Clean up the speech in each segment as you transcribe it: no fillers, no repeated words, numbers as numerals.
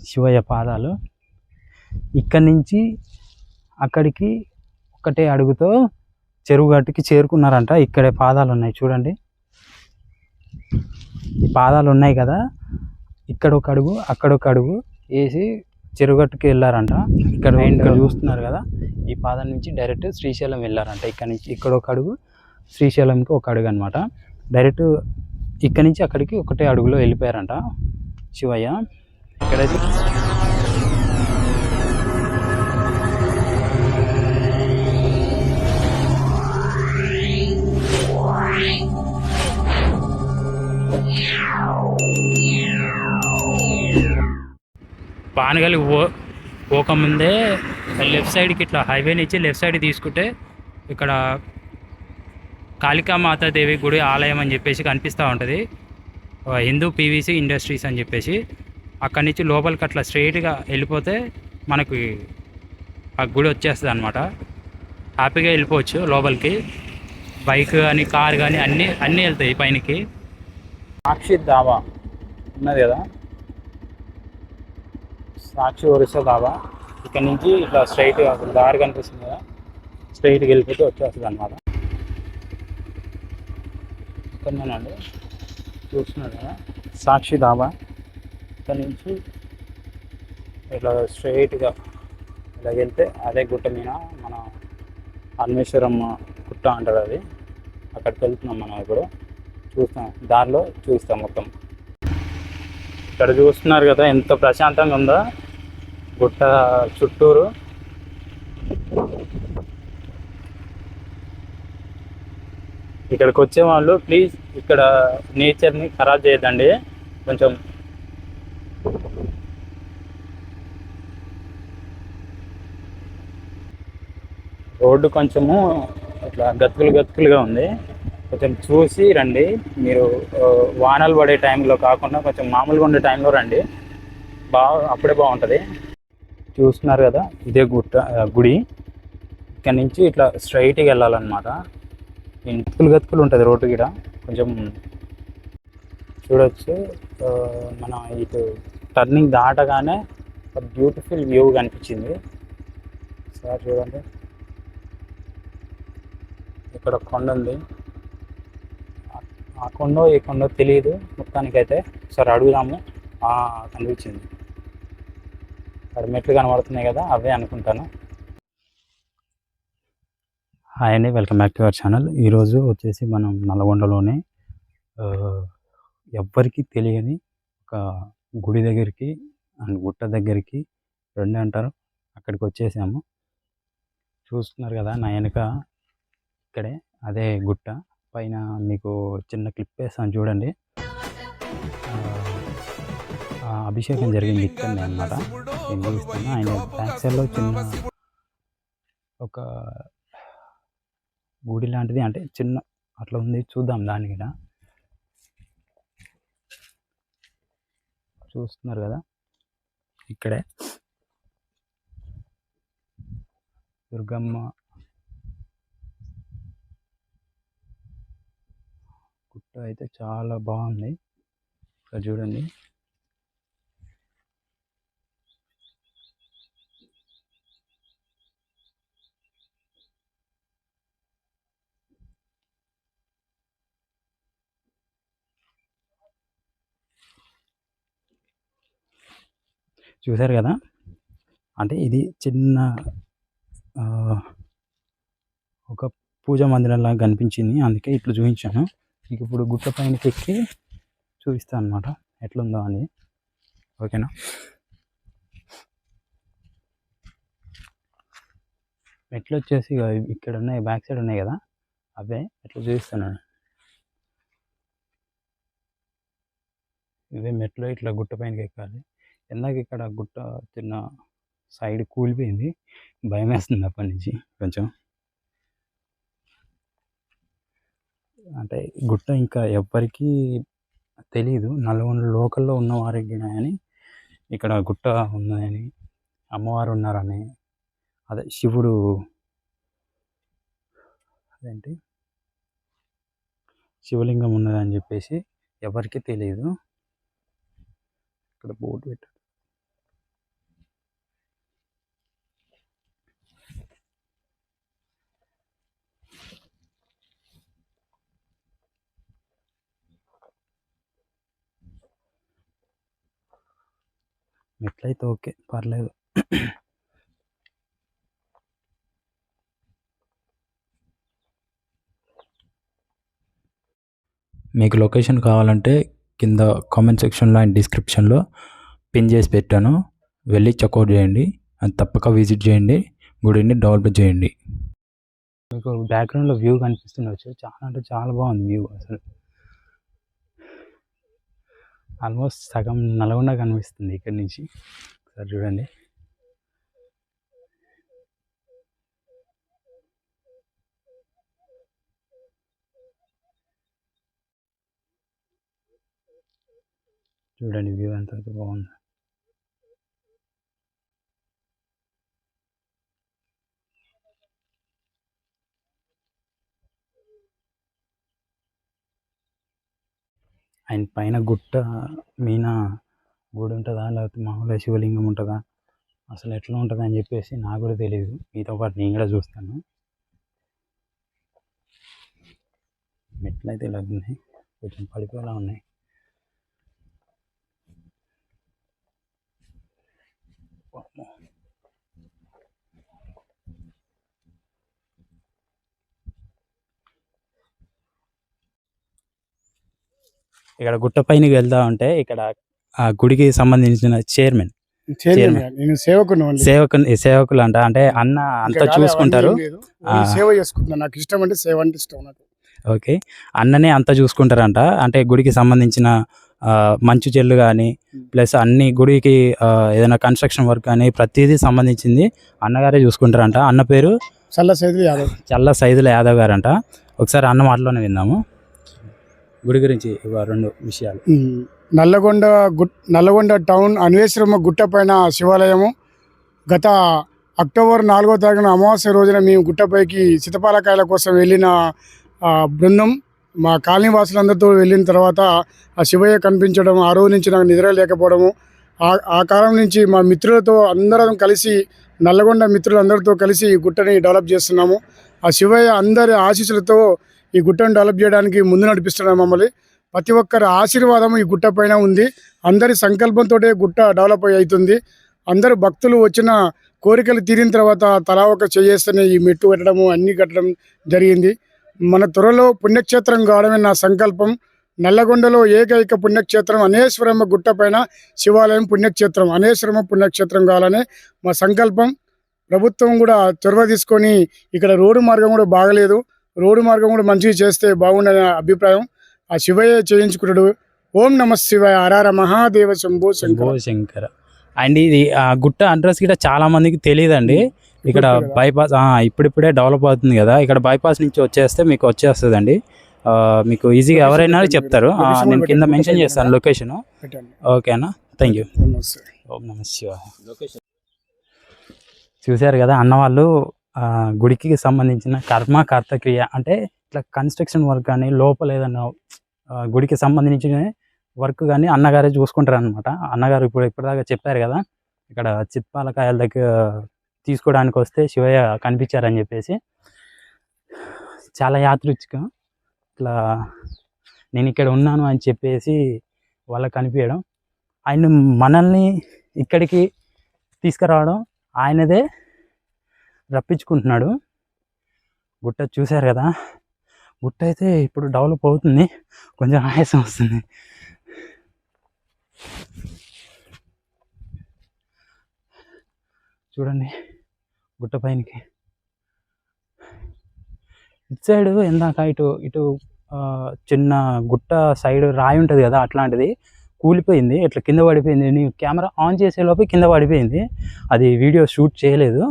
శివయ్య పాదాలు. ఇక్కడి నుంచి అక్కడికి ఒకటే అడుగుతో చెరువు గట్టుకి చేరుకున్నారంట. ఇక్కడే పాదాలు ఉన్నాయి చూడండి, ఈ పాదాలు ఉన్నాయి కదా, ఇక్కడ ఒక అడుగు అక్కడ ఒక అడుగు వేసి చెరువుగట్టుకి వెళ్ళారంట. ఇక్కడ చూస్తున్నారు కదా, ఈ పాదం నుంచి డైరెక్ట్ శ్రీశైలం వెళ్ళారంట. ఇక్కడ నుంచి ఇక్కడ ఒక అడుగు, శ్రీశైలంకి ఒక అడుగు అనమాట. డైరెక్ట్ ఇక్కడ నుంచి అక్కడికి ఒకటే అడుగులో వెళ్ళిపోయారంట శివయ్య. ఇక్కడైతే పానగలి పోకముందే లెఫ్ట్ సైడ్కి ఇట్లా హైవే నుంచి లెఫ్ట్ సైడ్ తీసుకుంటే ఇక్కడ కాళికామాతాదేవి గుడి ఆలయం అని చెప్పేసి కనిపిస్తూ ఉంటుంది. హిందూ పీవీసీ ఇండస్ట్రీస్ అని చెప్పేసి అక్కడి నుంచి లోపలికి అట్లా స్ట్రైట్గా వెళ్ళిపోతే మనకు ఆ గుడి వచ్చేస్తుంది అనమాట. హ్యాపీగా వెళ్ళిపోవచ్చు లోపలికి. బైక్ కానీ కార్ కానీ అన్నీ వెళ్తాయి పైనకి. సాక్షి ధాబా ఉన్నది కదా, సాక్షి ఒరిస్సా ధాబా. ఇక్కడ నుంచి ఇట్లా స్ట్రైట్గా దారి కనిపిస్తుంది కదా, స్ట్రైట్గా వెళ్ళిపోతే వచ్చేస్తుంది అనమాట. ఇక్కడనేనండి చూస్తున్నారు కదా సాక్షి ధాబా. ఇక్కడ నుంచి ఇట్లా స్ట్రైట్గా ఇలా వెళ్తే అదే గుట్ట మీద మన అన్వేశ్వరమ్మ గుట్ట అంటారు అది. అక్కడికి వెళ్తున్నాం మనం ఇప్పుడు. చూస్తాం దారిలో చూస్తాం మొత్తం. ఇక్కడ చూస్తున్నారు కదా ఎంత ప్రశాంతంగా ఉందో గుట్ట చుట్టూరు. ఇక్కడికి వచ్చే వాళ్ళు ప్లీజ్ ఇక్కడ నేచర్ని ఖరాబ్ చేయొద్దండి. కొంచెం రోడ్డు కొంచెము ఇట్లా గతుకులుగా ఉంది, కొంచెం చూసి రండి. మీరు వానలు పడే టైంలో కాకుండా కొంచెం మామూలుగా ఉండే టైంలో రండి, అప్పుడే బాగుంటుంది. చూస్తున్నారు కదా ఇదే గుడి. ఇక్కడ నుంచి ఇట్లా స్ట్రైట్గా వెళ్ళాలన్నమాట. గతుకులు ఉంటుంది రోడ్డు గిడ, కొంచెం చూడవచ్చు. మన ఇటు టర్నింగ్ దాటగానే ఒక బ్యూటిఫుల్ వ్యూ కనిపించింది సార్. చూడండి ఇక్కడ కొండ ఉంది, ఆ కొండ ఈ కొండ తెలియదు మొత్తానికైతే. ఒకసారి అడుగుదాము. కనిపించింది అక్కడ మెట్లు కనబడుతున్నాయి కదా, అవే అనుకుంటాను. హాయ్ అండి, welcome back to our channel. ఈరోజు వచ్చేసి మనం నల్గొండలోనే ఎవ్వరికి తెలియని ఒక గుడి దగ్గరికి అండ్ గుట్ట దగ్గరికి, రెండే అంటారు, అక్కడికి వచ్చేసాము. చూస్తున్నారు కదా నా వెనుక, ఇక్కడే అదే గుట్ట పైన మీకు చిన్న క్లిప్ వేస్తాను చూడండి. అభిషేకం జరిగింది ఇక్కడనే అనమాట. నేను చూపిస్తాను. ఆయన బ్యాక్ సైడ్లో చిన్న ఒక గుడి లాంటిది, అంటే చిన్న అట్లా ఉంది. చూద్దాం దాన్ని కూడా. చూస్తున్నారు కదా ఇక్కడే దుర్గమ్మ గుట్ట అయితే చాలా బాగుంది. ఇక్కడ చూడండి. చూసారు కదా, అంటే ఇది చిన్న ఒక పూజా మందిరంలాగా కనిపించింది, అందుకే ఇట్లా చూపించాను. ఇప్పుడు గుట్ట పైనకి ఎక్కి చూపిస్తాను అనమాట ఎట్లుందో అని. ఓకేనా. మెట్లు వచ్చేసి ఇక్కడ ఉన్నాయి, బ్యాక్ సైడ్ ఉన్నాయి కదా, అవే ఎట్లా చూపిస్తున్నాను. ఇవే మెట్లు, ఇట్లా గుట్ట పైనకి ఎక్కాలి. ఇందాక ఇక్కడ గుట్ట చిన్న సైడ్ కూలిపోయింది, భయం వేస్తుంది అప్పటి నుంచి కొంచెం. అంటే గుట్ట ఇంకా ఎవ్వరికీ తెలీదు, నల్గొండ లోకల్లో ఉన్న వారికి అని. ఇక్కడ గుట్ట ఉన్నదని, అమ్మవారు ఉన్నారని, అదే శివుడు, అదేంటి శివలింగం ఉన్నదని చెప్పేసి ఎవరికి తెలియదు. ఇక్కడ బోర్డు పెట్టారు. మెట్లయితే ఓకే, పర్లేదు. మీకు లొకేషన్ కావాలంటే కింద కామెంట్ సెక్షన్లో అండ్ డిస్క్రిప్షన్లో పిన్ చేసి పెట్టాను, వెళ్ళి చెక్అవుట్ చేయండి. అది తప్పక విజిట్ చేయండి, గుడిని డెవలప్ చేయండి. మీకు బ్యాక్గ్రౌండ్లో వ్యూ కనిపిస్తుండొచ్చు, చాలా అంటే చాలా బాగుంది వ్యూ. అసలు ఆల్మోస్ట్ సగం నల్గొండ కనిపిస్తుంది ఇక్కడి నుంచి. ఒకసారి చూడండి. చూడండి వ్యూ ఎంత బాగుంది. ఆయన పైన గుట్ట మీన గుడి ఉంటుందా, లేకపోతే మామూలుగా శివలింగం ఉంటుందా, అసలు ఎట్లా ఉంటుంది అని చెప్పేసి నాకు కూడా తెలియదు. మీతో పాటు నేను కూడా చూస్తాను. మెట్లు అయితే ఇలా ఉన్నాయి, కొంచెం పడిపోయేలా ఉన్నాయి. ఇక్కడ గుట్ట పైనకి వెళ్తా ఉంటే ఇక్కడ ఆ గుడికి సంబంధించిన చైర్మన్ నేను సేవకులు అంటే అన్న అంతా చూసుకుంటారు. సేవ చేసుకుంటున్నాను, నాకు ఇష్టం అంటే సేవ అంటే ఇష్టం నాకు. ఓకే, అన్ననే అంతా చూసుకుంటారంట. అంటే గుడికి సంబంధించిన మంచు చెల్లు కానీ ప్లస్ అన్ని గుడికి ఏదైనా కన్స్ట్రక్షన్ వర్క్ కానీ ప్రతిదీ సంబంధించింది అన్నగారే చూసుకుంటారంట. అన్న పేరు చల్ల సైదుల యాదవ్ గారంట. ఒకసారి అన్న మాటలోనే విందాము గుడి గురించి 2 విషయాలు. నల్లగొండ టౌన్ అన్వేశ్వరమ్మ గుట్ట పైన శివాలయము. గత అక్టోబర్ 4వ తారీఖున అమావాస్య రోజున మేము గుట్టపైకి సీతపాలకాయల కోసం వెళ్ళిన బృందం మా కాలనీ వాసులందరితో వెళ్ళిన తర్వాత ఆ శివయ్య కనిపించడం, ఆ రోజు నుంచి నాకు నిద్ర లేకపోవడము, ఆ కాలం నుంచి మా మిత్రులతో అందరం కలిసి, నల్లగొండ మిత్రులందరితో కలిసి ఈ గుట్టని డెవలప్ చేస్తున్నాము. ఆ శివయ్య అందరి ఆశీస్సులతో ఈ గుట్టను డెవలప్ చేయడానికి ముందు నడిపిస్తున్నాం మమ్మల్ని. ప్రతి ఒక్కరి ఆశీర్వాదం ఈ గుట్ట పైన ఉంది. అందరి సంకల్పంతో గుట్ట డెవలప్ అవుతుంది. అందరు భక్తులు వచ్చిన కోరికలు తీరిన తర్వాత తలా ఒక చేస్తేనే ఈ మెట్టు కట్టడము అన్నీ కట్టడం జరిగింది. మన త్వరలో పుణ్యక్షేత్రం కావడమే నా సంకల్పం. నల్లగొండలో ఏకైక పుణ్యక్షేత్రం అనేశ్వరమ్మ గుట్ట పైన శివాలయం పుణ్యక్షేత్రం, అనేశ్వరమ్మ పుణ్యక్షేత్రం కావాలని మా సంకల్పం. ప్రభుత్వం కూడా చొరవ తీసుకొని ఇక్కడ రోడ్డు మార్గం కూడా బాగలేదు, రోడ్డు మార్గం కూడా మంచిగా చేస్తే బాగుండనే అభిప్రాయం. ఆ శివయ్య చేయించుకున్నాడు. ఓం నమ శివాయ, హరహర మహాదేవ శంభో శంకర. అండ్ ఇది గుట్ట అడ్రస్ కూడా చాలా మందికి తెలియదండి. ఇక్కడ బైపాస్ ఇప్పుడిప్పుడే డెవలప్ అవుతుంది కదా, ఇక్కడ బైపాస్ నుంచి వచ్చేస్తే మీకు వచ్చేస్తుందండి. మీకు ఈజీగా ఎవరైనా చెప్తారు. నేను కింద మెన్షన్ చేస్తాను లొకేషన్. ఓకేనా, థ్యాంక్ యూ. ఓం నమ శివాయ. చూశారు కదా అన్న వాళ్ళు గుడికి సంబంధించిన కర్తక్రియ అంటే ఇట్లా కన్స్ట్రక్షన్ వర్క్ కానీ లోపల ఏదన్నా గుడికి సంబంధించిన వర్క్ కానీ అన్నగారే చూసుకుంటారు అనమాట. అన్నగారు ఇప్పటిదాకా చెప్పారు కదా, ఇక్కడ చిత్పాలకాయల దగ్గర తీసుకోవడానికి వస్తే శివయ్య కనిపించారని చెప్పేసి. చాలా యాదృచ్ఛికం ఇట్లా నేను ఇక్కడ ఉన్నాను అని చెప్పేసి వాళ్ళకి కనిపించడం, ఆయన మనల్ని ఇక్కడికి తీసుకురావడం ఆయనదే రప్పించుకుంటున్నాడు. గుట్ట చూశారు కదా, గుట్ట అయితే ఇప్పుడు డెవలప్ అవుతుంది, కొంచెం ఆయాసం వస్తుంది. చూడండి గుట్ట పైనకి ఇటు సైడ్ ఎందాక ఇటు చిన్న గుట్ట సైడ్ రాయి ఉంటుంది కదా, అట్లాంటిది కూలిపోయింది, ఇట్లా కింద పడిపోయింది. నేను కెమెరా ఆన్ చేసేలోపు కింద పడిపోయింది. అది వీడియో షూట్ చేయలేదు.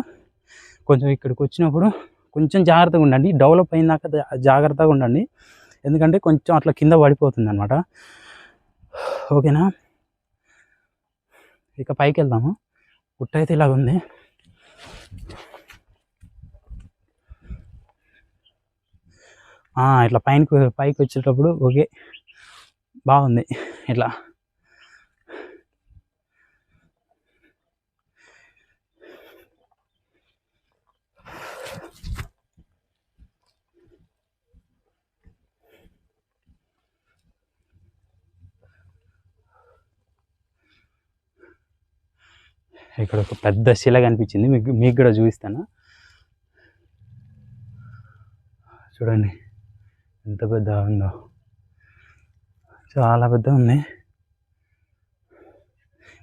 కొంచెం ఇక్కడికి వచ్చినప్పుడు కొంచెం జాగ్రత్తగా ఉండండి, డెవలప్ అయినాక జాగ్రత్తగా ఉండండి, ఎందుకంటే కొంచెం అట్లా కింద పడిపోతుంది అనమాట. ఓకేనా, ఇక పైకి వెళ్దాము. గుట్ట అయితే ఇలాగ ఉంది. ఇట్లా పైకి వచ్చేటప్పుడు ఓకే బాగుంది. ఇట్లా ఇక్కడ ఒక పెద్ద శిల కనిపించింది, మీకు కూడా చూపిస్తాను. చూడండి ఎంత పెద్ద ఉందో, చాలా పెద్ద ఉంది.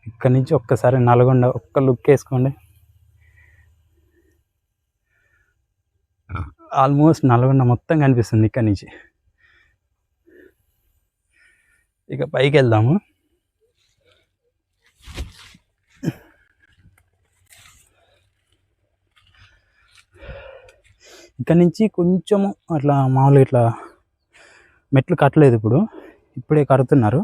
ఇక్కడ నుంచి ఒక్కసారి నల్గొండ ఒక్క లుక్ వేసుకోండి. ఆల్మోస్ట్ నల్గొండ మొత్తం కనిపిస్తుంది ఇక్కడ నుంచి. ఇక పైకి వెళ్దాము. ఇక్కడ నుంచి కొంచెము అట్లా మామూలుగా ఇట్లా మెట్లు కట్టలేదు, ఇప్పుడే కడుతున్నారు.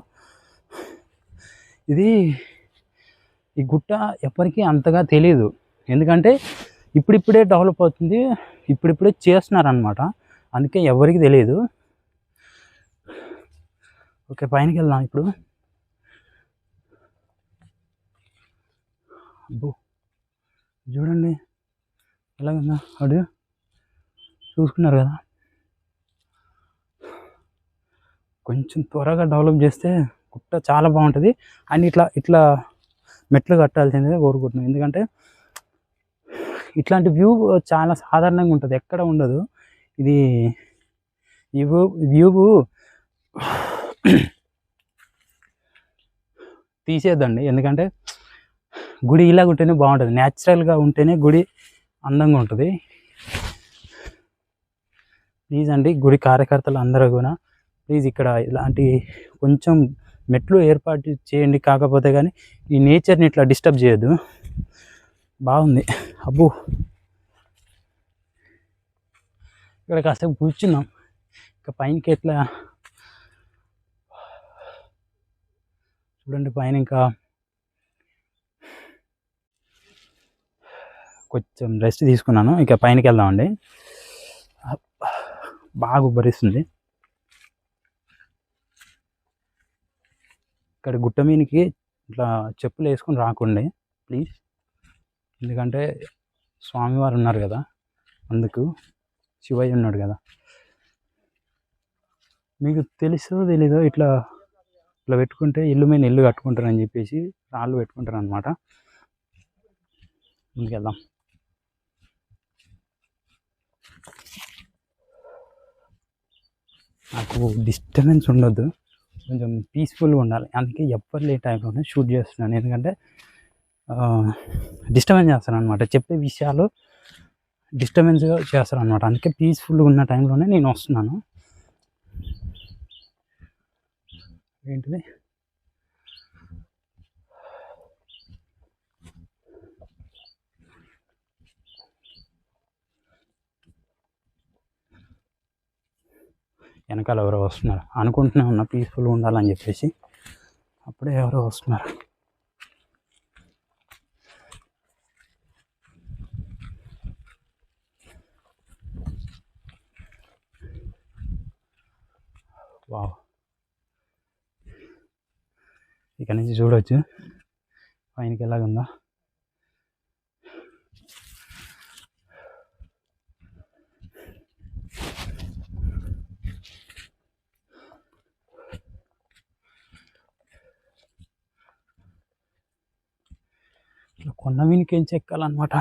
ఈ గుట్ట ఎప్పటికీ అంతగా తెలియదు, ఎందుకంటే ఇప్పుడిప్పుడే డెవలప్ అవుతుంది, ఇప్పుడిప్పుడే చేస్తున్నారు అనమాట, అందుకే ఎవరికి తెలియదు. ఓకే, పైనకి వెళ్దాం ఇప్పుడు. అబ్బో చూడండి ఎలాగన్నా అడు చూసుకున్నారు కదా. కొంచెం త్వరగా డెవలప్ చేస్తే గుట్ట చాలా బాగుంటుంది. అండ్ ఇట్లా మెట్లు కట్టాల్సిందే కోరుకుంటున్నాను, ఎందుకంటే ఇట్లాంటి వ్యూ చాలా సాధారణంగా ఉంటుంది, ఎక్కడ ఉండదు. ఇది ఈ వ్యూ తీసేద్దండి, ఎందుకంటే గుడి ఇలాగ ఉంటేనే బాగుంటుంది, న్యాచురల్గా ఉంటేనే గుడి అందంగా ఉంటుంది. ప్లీజ్ అండి, గుడి కార్యకర్తలు అందరూ కూడా ప్లీజ్ ఇక్కడ ఇలాంటి కొంచెం మెట్లు ఏర్పాటు చేయండి, కాకపోతే కానీ ఈ నేచర్ని ఇట్లా డిస్టర్బ్ చేయొద్దు. బాగుంది. అబ్బో ఇక్కడ కాసేపు కూర్చున్నాం, ఇక పైనకి ఎట్లా చూడండి, పైన ఇంకా కొంచెం రెస్ట్ తీసుకున్నాను, ఇక పైనకి వెళ్దామండి. బాగా ఉబ్బరిస్తుంది. ఇక్కడ గుట్ట మీదకి ఇట్లా చెప్పులు వేసుకొని రాకండి ప్లీజ్, ఎందుకంటే స్వామివారు ఉన్నారు కదా, అందుకు శివయ్య ఉన్నాడు కదా. మీకు తెలుసో తెలీదో ఇట్లా పెట్టుకుంటే ఇల్లు మీద ఇల్లు కట్టుకుంటారని చెప్పేసి రాళ్ళు పెట్టుకుంటారు అనమాట. ముందుకెళ్దాం. నాకు డిస్టర్బెన్స్ ఉండొద్దు, కొంచెం పీస్ఫుల్గా ఉండాలి, అందుకే ఎవ్వరు లేని టైంలోనే షూట్ చేస్తున్నాను, ఎందుకంటే డిస్టర్బెన్స్ చేస్తాను అనమాట, చెప్పే విషయాలు డిస్టర్బెన్స్గా చేస్తాను అనమాట, అందుకే పీస్ఫుల్గా ఉన్న టైంలోనే నేను వస్తున్నాను. ఏంటిది వెనకాల ఎవరో వస్తున్నారు అనుకుంటూనే ఉన్నా, పీస్ఫుల్గా ఉండాలని చెప్పేసి, అప్పుడే ఎవరో వస్తున్నారు. వావ్, ఇక్కడ నుంచి చూడవచ్చు పైనకి ఎలాగుందా. ఇట్లా కొండ మీదకి ఏం చెక్కాలన్నమాట.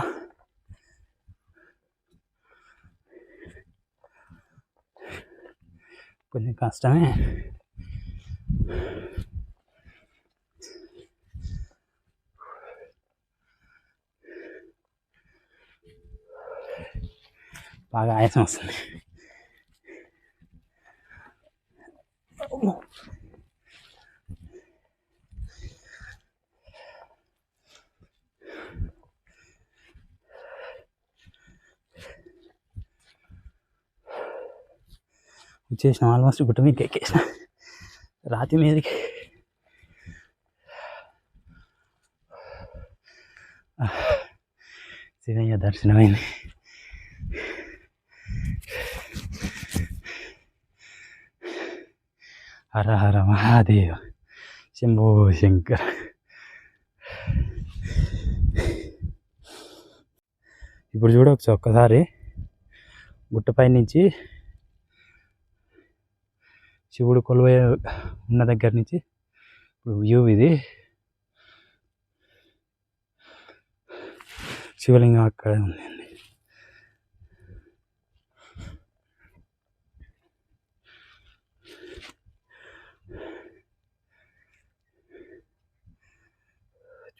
కొంచెం కష్టమే. బాగా ఆయాసం వస్తుంది. వచ్చేసిన ఆల్మోస్ట్ గుట్ట మీదకి ఎక్కేసిన, రాతి మీదకి. శివయ్య దర్శనమైంది. హర హర మహాదేవ్, శంభో శంకర్. ఇప్పుడు చూడవచ్చు ఒక్కసారి గుట్టపై నుంచి శివుడు కొలువై ఉన్న దగ్గర నుంచి ఇప్పుడు వ్యూ ఇది. శివలింగం అక్కడే ఉంది.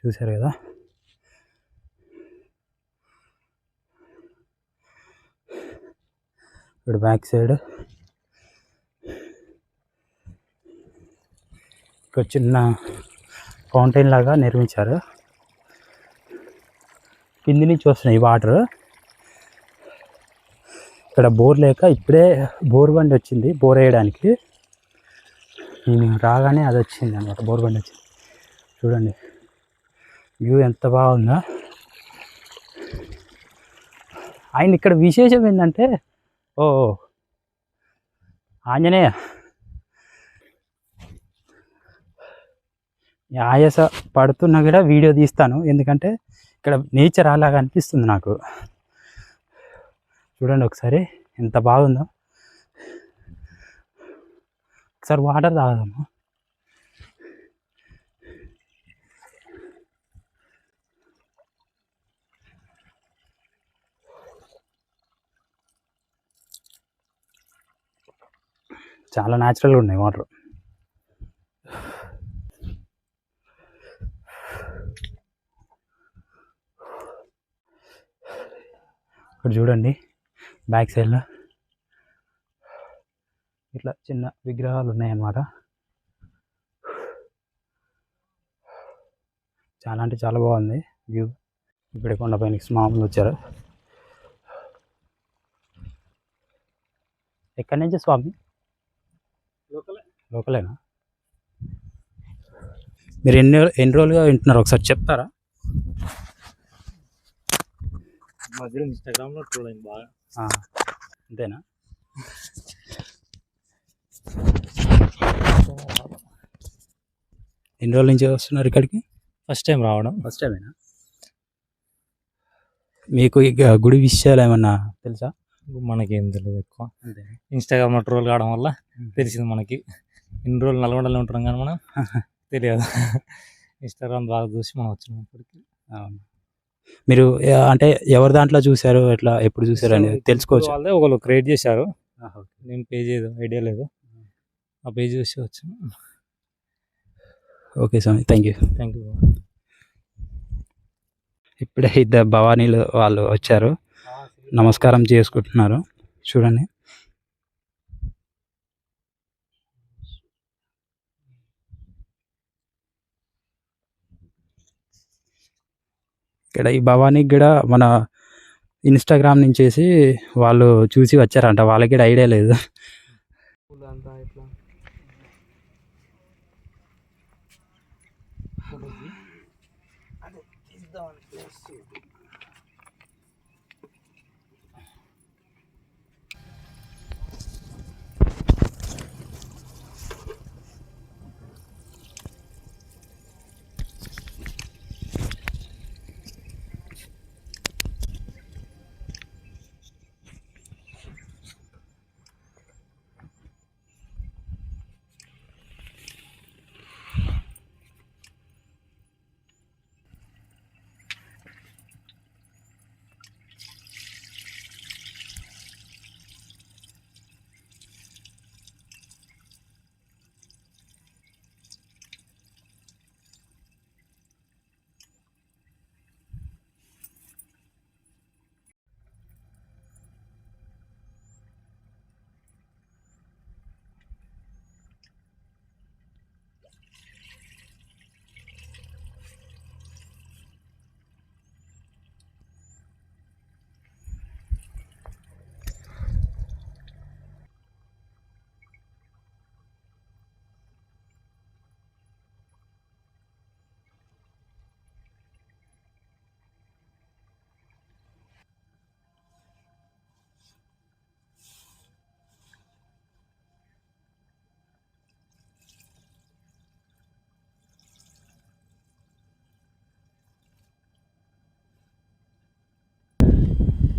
చూశారు కదా, ఇక్కడ బ్యాక్ సైడ్ ఇక్కడ చిన్న ఫౌంటైన్ లాగా నిర్మించారు. కింది నుంచి వస్తున్నాయి వాటర్. ఇక్కడ బోర్ లేక ఇప్పుడే బోర్ బండి వచ్చింది బోర్ వేయడానికి. నేను రాగానే అది వచ్చింది అన్నమాట, బోర్ బండి వచ్చింది. చూడండి వ్యూ ఎంత బాగుందో. ఆయన ఇక్కడ విశేషం ఏంటంటే, ఓ ఆంజనేయ, ఆయాస పడుతున్నా కూడా వీడియో తీస్తాను, ఎందుకంటే ఇక్కడ నేచర్ అలాగా అనిపిస్తుంది నాకు. చూడండి ఒకసారి ఎంత బాగుందో. ఒకసారి వాటర్ తాగదాము. చాలా న్యాచురల్గా ఉన్నాయి వాటర్. ఇక్కడ చూడండి బ్యాక్ సైడ్లో ఇట్లా చిన్న విగ్రహాలు ఉన్నాయన్నమాట. చాలా అంటే చాలా బాగుంది వ్యూ. ఇప్పుడే కొండపైన మామూలు వచ్చారు. ఎక్కడి నుంచి స్వామి? లోకలేనా? మీరు ఎన్ని రోజులుగా వింటున్నారు ఒకసారి చెప్తారా? మధ్యలో ఇన్స్టాగ్రామ్లో ట్రోల్ అయింది బాగా. అంతేనా? ఎన్ని రోజుల నుంచి వస్తున్నారు ఇక్కడికి? ఫస్ట్ టైం రావడం. ఫస్ట్ టైమేనా? మీకు ఇక గుడి విషయాలు ఏమన్నా తెలుసా? మనకేం తెలియదు ఎక్కువ. అంతే. ఇన్స్టాగ్రామ్లో ట్రోల్ కావడం వల్ల తెలిసింది మనకి. ఇన్ని రోజులు నల్గొండలో ఉంటున్నాం కానీ మనం తెలియదు. ఇన్స్టాగ్రామ్ బాగా చూసి మనం వచ్చినాం ఇప్పటికి. అవును. మీరు అంటే ఎవరి దాంట్లో చూశారు, ఎట్లా ఎప్పుడు చూసారు అని తెలుసుకోవచ్చు. వాళ్ళే ఒకళ్ళు క్రియేట్ చేశారు, నేను పేజ్ ఏదో ఐడియా లేదు, ఆ పేజ్ చూసి వచ్చాను. ఓకే స్వామి, థ్యాంక్ యూ. Thank you. ఇప్పుడే ఇద్దరు భవానీలు వాళ్ళు వచ్చారు, నమస్కారం చేసుకుంటున్నారు. చూడండి ఇక్కడ ఈ భవానీకి కూడా మన ఇన్స్టాగ్రామ్ నుంచేసి వాళ్ళు చూసి వచ్చారంట, వాళ్ళకి కూడా ఐడియా లేదు.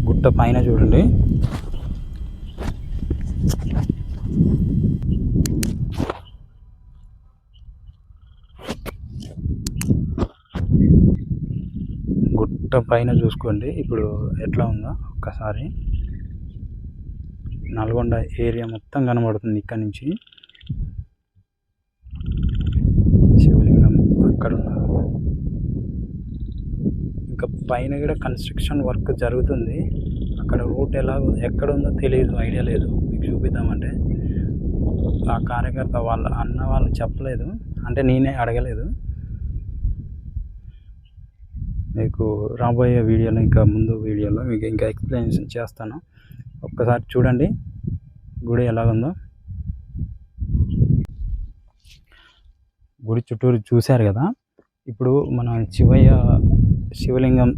గుట్ట పైన చూడండి, గుట్ట గుట్ట పైన చూసుకోండి ఇప్పుడు ఎట్లా ఉందో ఒక్కసారి. నల్గొండ ఏరియా మొత్తం కనబడుతుంది ఇక్కడ నుంచి. శివలింగం అక్కడ ఉన్నారు. ఇంకా పైన కూడా కన్స్ట్రక్షన్ వర్క్ జరుగుతుంది. అక్కడ రూట్ ఎక్కడ ఉందో తెలియదు, ఐడియా లేదు. మీకు చూపిద్దామంటే ఆ కార్యకర్త వాళ్ళ అన్న వాళ్ళు చెప్పలేదు, అంటే నేనే అడగలేదు. మీకు రాబోయే వీడియోలో ఇంకా ముందు వీడియోలో మీకు ఇంకా ఎక్స్ప్లెనేషన్ చేస్తాను. ఒక్కసారి చూడండి గుడి ఎలాగుందో. గుడి చుట్టూరు చూశారు కదా. ఇప్పుడు మనం శివలింగం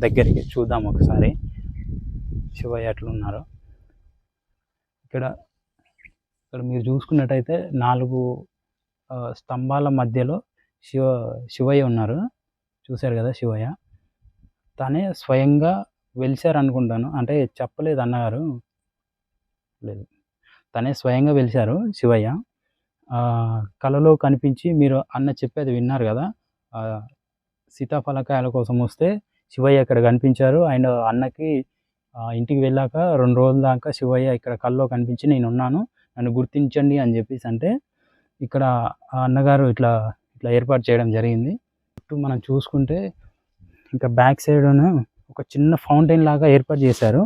దగ్గరికి చూద్దాం ఒకసారి. శివయ్య ఎట్లున్నారో ఇక్కడ మీరు చూసుకున్నట్టయితే 4 స్తంభాల మధ్యలో శివయ్య ఉన్నారు. చూశారు కదా శివయ్య. తనే స్వయంగా వెలిశారు అనుకుంటాను, అంటే చెప్పలేదు అన్నగారు, లేదు తనే స్వయంగా వెలిశారు శివయ్య. కలలో కనిపించి మీరు అన్న చెప్పేది విన్నారు కదా, సీతాఫలకాయల కోసం వస్తే శివయ్య ఇక్కడ కనిపించారు. అండ్ అన్నకి ఇంటికి వెళ్ళాక 2 రోజుల దాకా శివయ్య ఇక్కడ కల్లో కనిపించి నేను ఉన్నాను, నన్ను గుర్తించండి అని చెప్పేసి అంటే ఇక్కడ అన్నగారు ఇట్లా ఏర్పాటు చేయడం జరిగింది. చుట్టూ మనం చూసుకుంటే ఇంకా బ్యాక్ సైడ్ ఒక చిన్న ఫౌంటైన్ లాగా ఏర్పాటు చేశారు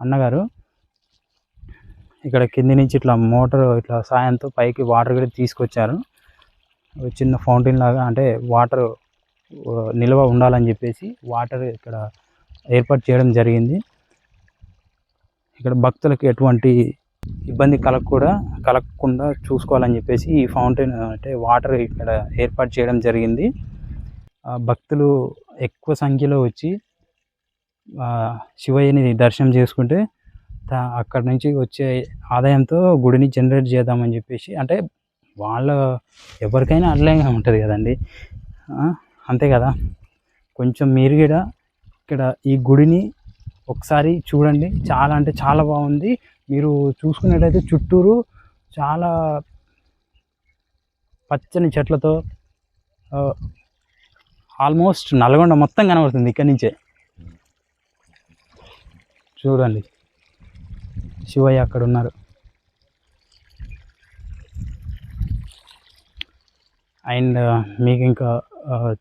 అన్నగారు. ఇక్కడ కింది నుంచి ఇట్లా మోటార్ ఇట్లా సాయంతో పైకి వాటర్ కూడా తీసుకొచ్చారు. చిన్న ఫౌంటైన్ లాగా, అంటే వాటర్ నిల్వ ఉండాలని చెప్పేసి వాటర్ ఇక్కడ ఏర్పాటు చేయడం జరిగింది. ఇక్కడ భక్తులకు ఎటువంటి ఇబ్బంది కలగకుండా చూసుకోవాలని చెప్పేసి ఈ ఫౌంటైన్ అంటే వాటర్ ఇక్కడ ఏర్పాటు చేయడం జరిగింది. భక్తులు ఎక్కువ సంఖ్యలో వచ్చి శివయ్యని దర్శనం చేసుకుంటే అక్కడ నుంచి వచ్చే ఆదాయంతో గుడిని జనరేట్ చేద్దామని చెప్పేసి, అంటే ఎవరికైనా అట్లనే ఉంటుంది కదండి, అంతే కదా. కొంచెం మీరు కూడా ఇక్కడ ఈ గుడిని ఒకసారి చూడండి. చాలా అంటే చాలా బాగుంది. మీరు చూసుకున్నట్టయితే చుట్టూరు చాలా పచ్చని చెట్లతో ఆల్మోస్ట్ నల్గొండ మొత్తం కనబడుతుంది ఇక్కడి నుంచే. చూడండి శివయ్య అక్కడ ఉన్నారు. అండ్ మీకు ఇంకా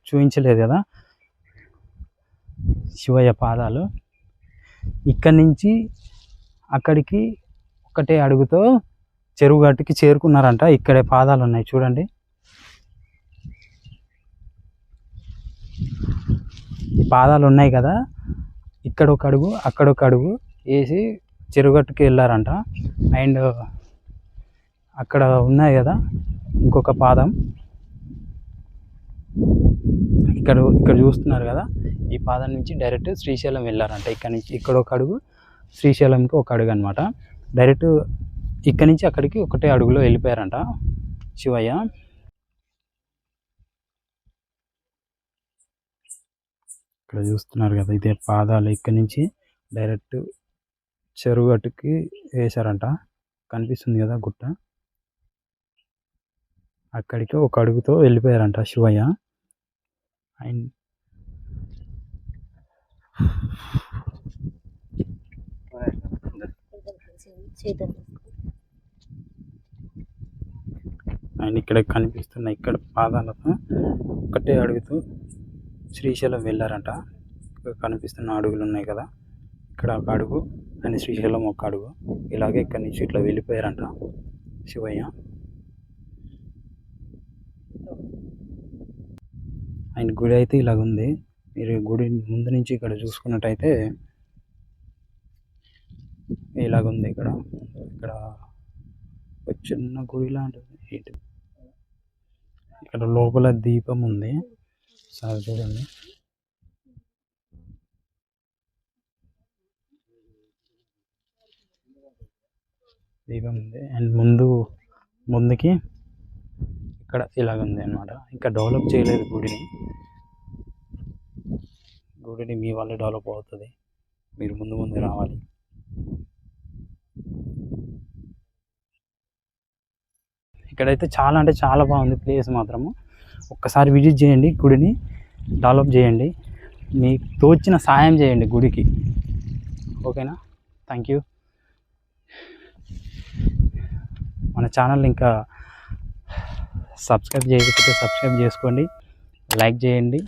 చూపించలేదు కదా శివయ్య పాదాలు. ఇక్కడి నుంచి అక్కడికి ఒకటే అడుగుతో చెరువు గట్టుకి చేరుకున్నారంట. ఇక్కడే పాదాలు ఉన్నాయి చూడండి. ఈ పాదాలు ఉన్నాయి కదా, ఇక్కడ ఒక అడుగు అక్కడ ఒక అడుగు వేసి చెరువుగట్టుకి వెళ్ళారంట. అండ్ అక్కడ ఉన్నాయి కదా ఇంకొక పాదం, ఇక్కడ చూస్తున్నారు కదా, ఈ పాదం నుంచి డైరెక్ట్ శ్రీశైలం వెళ్ళారంట. ఇక్కడ నుంచి ఇక్కడ ఒక అడుగు, శ్రీశైలంకి ఒక అడుగు అనమాట. డైరెక్ట్ ఇక్కడ నుంచి అక్కడికి ఒకటే అడుగులో వెళ్ళిపోయారంట శివయ్య. ఇక్కడ చూస్తున్నారు కదా, ఇదే పాదాలు. ఇక్కడ నుంచి డైరెక్ట్ చెరువు గట్టుకి వేశారంట. కనిపిస్తుంది కదా గుట్ట, అక్కడికి ఒక అడుగుతో వెళ్ళిపోయారంట శివయ్య. అండ్ ఇక్కడ కనిపిస్తున్న ఇక్కడ పాదాలతో ఒకటే అడుగుతూ శ్రీశైలం వెళ్ళారంట. ఇక్కడ కనిపిస్తున్న అడుగులు ఉన్నాయి కదా, ఇక్కడ ఒక అడుగు అండ్ శ్రీశైలం ఒక అడుగు, ఇలాగే ఇక్కడి నుంచి ఇట్లా వెళ్ళిపోయారంట శివయ్య. ఆయన గుడి అయితే ఇలాగుంది. మీరు గుడి ముందు నుంచి ఇక్కడ చూసుకున్నట్టయితే ఇలాగుంది. ఇక్కడ ఒక చిన్న గుడి లాంటిది. ఇక్కడ లోపల దీపం ఉంది, సార్ చూడండి. దీపం ఉంది. అండ్ ముందుకి ఇక్కడ ఇలాగుంది అన్నమాట. ఇంకా డెవలప్ చేయలేదు గుడిని మీ వల్లే డెవలప్ అవుతుంది. మీరు ముందు రావాలి. ఇక్కడైతే చాలా అంటే చాలా బాగుంది ప్లేస్ మాత్రము. ఒక్కసారి విజిట్ చేయండి, గుడిని డెవలప్ చేయండి. మీకు తోచిన సాయం చేయండి గుడికి. ఓకేనా? Thank you. మన ఛానల్ ఇంకా సబ్స్క్రైబ్ చేయకపోతే సబ్స్క్రైబ్ చేసుకోండి, లైక్ చేయండి,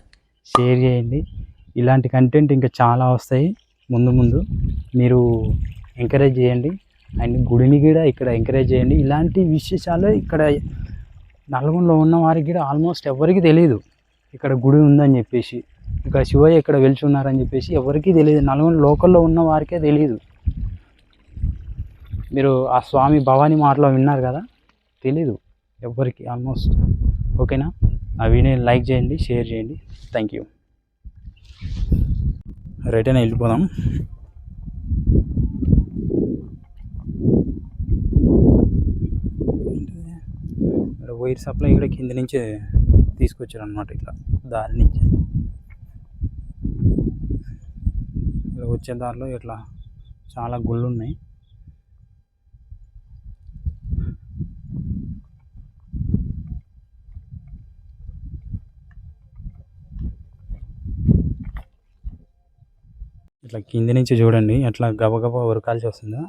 షేర్ చేయండి. ఇలాంటి కంటెంట్ ఇంకా చాలా వస్తాయి ముందు ముందు. మీరు ఎంకరేజ్ చేయండి అండ్ గుడిని కూడా ఇక్కడ ఎంకరేజ్ చేయండి. ఇలాంటి విశేషాలు ఇక్కడ నల్గొండలో ఉన్న వారికి కూడా ఆల్మోస్ట్ ఎవరికి తెలియదు ఇక్కడ గుడి ఉందని చెప్పేసి, ఇక్కడ శివయ్య ఇక్కడ వెలిచి ఉన్నారని చెప్పేసి ఎవరికీ తెలియదు. నల్గొండ లోకల్లో ఉన్న వారికే తెలియదు. మీరు ఆ స్వామి భవానీ మాటలో విన్నారు కదా, తెలీదు ఎవ్వరికి ఆల్మోస్ట్. ఓకేనా? ఆ వీడియోని లైక్ చేయండి, షేర్ చేయండి. Thank you. రిటర్న్ వెళ్ళిపోదాం. ఇక్కడ వైర్ సప్లై ఇక్కడ కింద నుంచే తీసుకొచ్చారు అనమాట, ఇట్లా దారి నుంచి. ఇక్కడ వచ్చే దారిలో ఇట్లా చాలా గుళ్ళు ఉన్నాయి. ఇట్లా కింది నుంచి చూడండి ఎట్లా గబగబా ఉరకాల్సి వస్తుందో.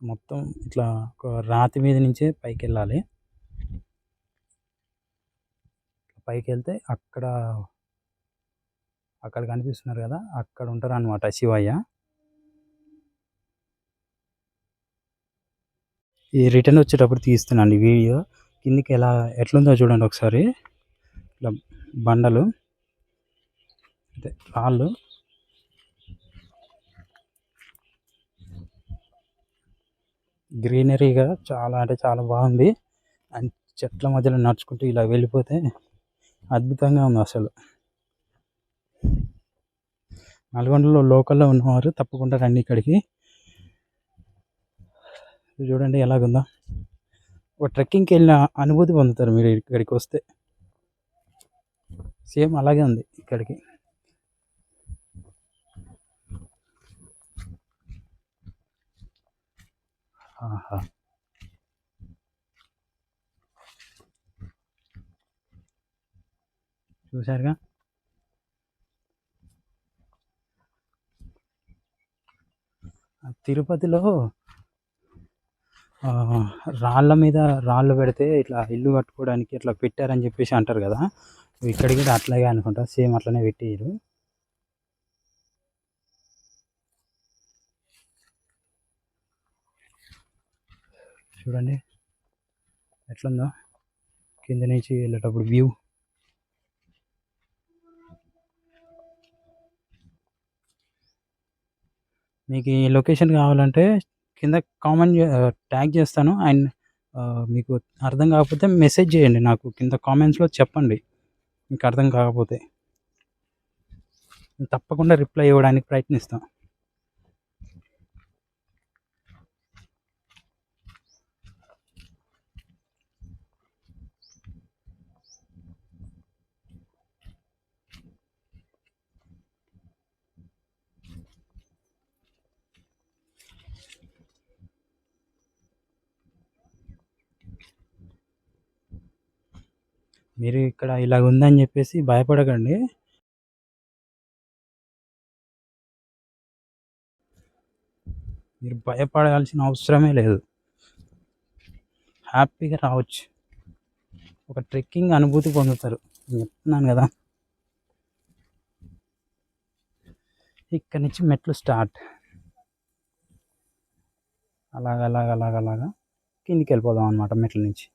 మొత్తం ఇట్లా ఒక రాతి మీద నుంచే పైకి వెళ్ళాలి. పైకి వెళ్తే అక్కడ కనిపిస్తున్నారు కదా, అక్కడ ఉంటారు అనమాట శివయ్య. ఈ రిటర్న్ వచ్చేటప్పుడు తీస్తున్నాను వీడియో. కిందికి ఎట్లుందో చూడండి ఒకసారి. ఇట్లా బండలు, రాళ్ళు, గ్రీనరీగా చాలా అంటే చాలా బాగుంది. అండ్ చెట్ల మధ్యలో నడుచుకుంటూ ఇలా వెళ్ళిపోతే అద్భుతంగా ఉంది అసలు. నల్గొండలో లోకల్లో ఉన్నవారు తప్పకుండా రండి ఇక్కడికి. చూడండి ఎలాగుందో. ఒక ట్రెక్కింగ్కి వెళ్ళిన అనుభూతి పొందుతారు మీరు ఇక్కడికి వస్తే. సేమ్ అలాగే ఉంది ఇక్కడికి. ఆహా, చూశారుగా. తిరుపతిలో రాళ్ళ మీద రాళ్ళు పెడితే ఇట్లా ఇల్లు కట్టుకోవడానికి ఇట్లా పెట్టారని చెప్పేసి అంటారు కదా, ఇక్కడ కూడా అట్లాగే అనుకుంటా, సేమ్ అట్లనే పెట్టారు. చూడండి ఎట్లుందో కింద నుంచి వెళ్ళేటప్పుడు వ్యూ. మీకు ఈ లొకేషన్ కావాలంటే కింద కామెంట్ ట్యాగ్ చేస్తాను. అండ్ మీకు అర్థం కాకపోతే మెసేజ్ చేయండి నాకు, కింద కామెంట్స్లో చెప్పండి మీకు అర్థం కాకపోతే. తప్పకుండా రిప్లై ఇవ్వడానికి ప్రయత్నిస్తాం. మీరు ఇక్కడ ఇలాగ ఉందని చెప్పేసి భయపడకండి. మీరు భయపడాల్సిన అవసరమే లేదు, హ్యాపీగా రావచ్చు. ఒక ట్రెక్కింగ్ అనుభూతి పొందుతారు. నేను చెప్తున్నాను కదా. ఇక్కడి నుంచి మెట్లు స్టార్ట్, అలాగ కిందికి వెళ్ళిపోదాం అనమాట మెట్ల నుంచి.